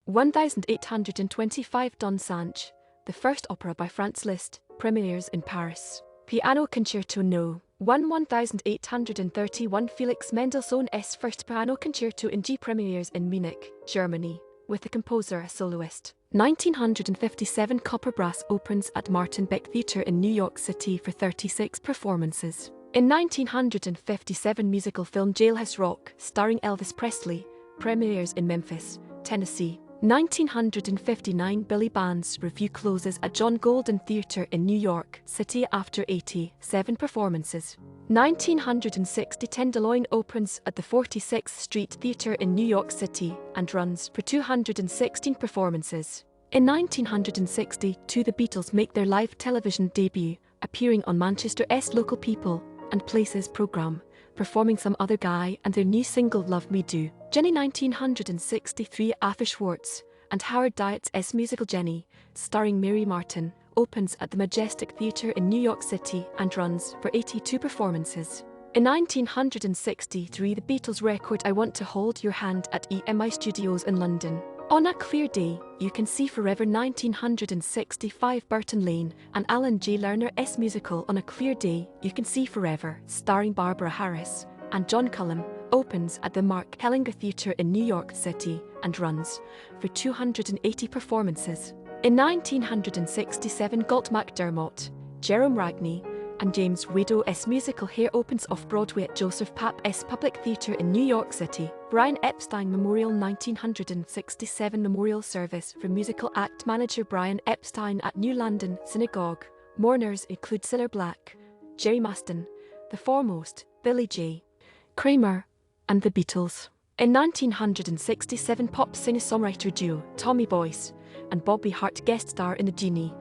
1825 Don Sanche, the first opera by Franz Liszt, premieres in Paris Piano Concerto No. 1831 Felix Mendelssohn's first piano concerto in G premieres in Munich, Germany, with the composer as soloist. 1957 Copper Brass opens at Martin Beck Theater in New York City for 36 performances. In 1957 musical film Jailhouse Rock, starring Elvis Presley, premieres in Memphis, Tennessee. 1959 Barnes Revue closes at John Golden Theatre in New York City after 87 performances. 1960 Tenderloin opens at the 46th Street Theatre in New York City and runs for 216 performances. In 1962 the Beatles make their live television debut, appearing on Manchester's Local People and Places programme, performing Some Other Guy and their new single Love Me Do. Jennie 1963 Arthur Schwartz and Howard Dietz' musical Jennie, starring Mary Martin, opens at the Majestic Theater in New York City and runs for 82 performances. In 1963 the Beatles record I Want to Hold Your Hand at EMI Studios in London. On a Clear Day, You Can See Forever 1965 Burton Lane and Alan J. Lerner's musical On a Clear Day, You Can See Forever, starring Barbara Harris and John Cullum, opens at the Mark Hellinger Theatre in New York City and runs for 280 performances. In 1967 Galt MacDermot, Gerome Ragni and James Rado's musical Hair opens off-Broadway at Joseph Papp's Public Theatre in New York City. Brian Epstein Memorial 1967 Memorial Service for musical act manager Brian Epstein at New London Synagogue. Mourners include Cilla Black, Gerry Marsden, The Foremost, Billy J. Kramer, and The Beatles. In 1967 pop singer-songwriter duo Tommy Boyce and Bobby Hart guest star in the Jeannie,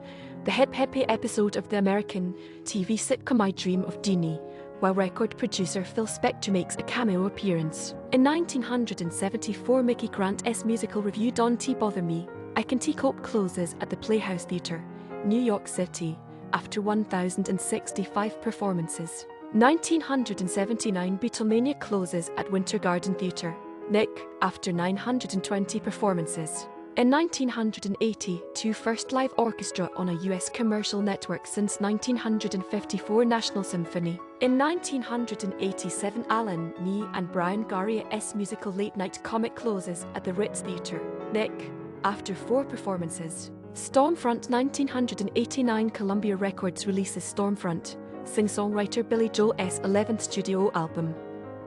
the Hip Hippie episode of the American TV sitcom I Dream of Jeannie, while record producer Phil Spector makes a cameo appearance. In 1974 Micki Grant's musical revue Don't Bother Me, I Can Cope closes at the Playhouse Theatre, New York City, after 1,065 performances. 1979 Beatlemania closes at Winter Garden Theatre, Nick, after 920 performances. In 1982 first live orchestra on a US commercial network since 1954 National Symphony. In 1987 Alan Nee and Brian Garria's musical Late Nite Comic closes at the Ritz Theatre, Nick, after 4 performances. Stormfront 1989 Columbia Records releases Stormfront, singer-songwriter Billie Joe's 11th studio album.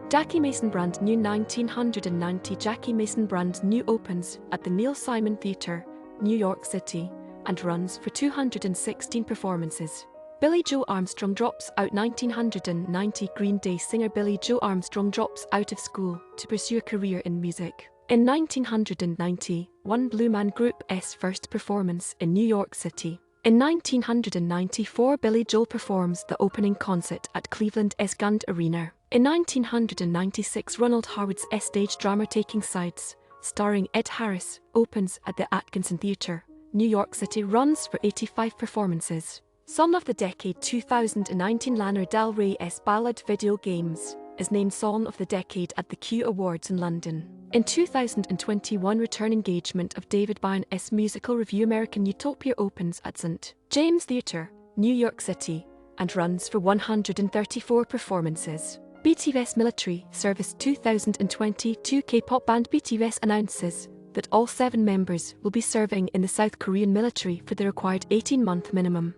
Jackie Mason Brand New 1990 Jackie Mason Brand New opens at the Neil Simon Theatre, New York City, and runs for 216 performances. Billie Joe Armstrong drops out 1990 Green Day singer Billie Joe Armstrong drops out of school to pursue a career in music. In 1991 Blue Man Group's first performance in New York City. In 1994 Billy Joel performs the opening concert at Cleveland's Gund Arena. In 1996 Ronald Harwoods' stage drama Taking Sides, starring Ed Harris, opens at the Atkinson Theatre, New York City, runs for 85 performances. Song of the Decade 2019 Lana Del Rey's ballad Video Games is named Song of the Decade at the Q Awards in London. In 2021 return engagement of David Byrne's musical revue American Utopia opens at St. James Theatre, New York City, and runs for 134 performances. BTS Military Service 2022 K-pop band BTS announces that all 7 members will be serving in the South Korean military for the required 18-month minimum.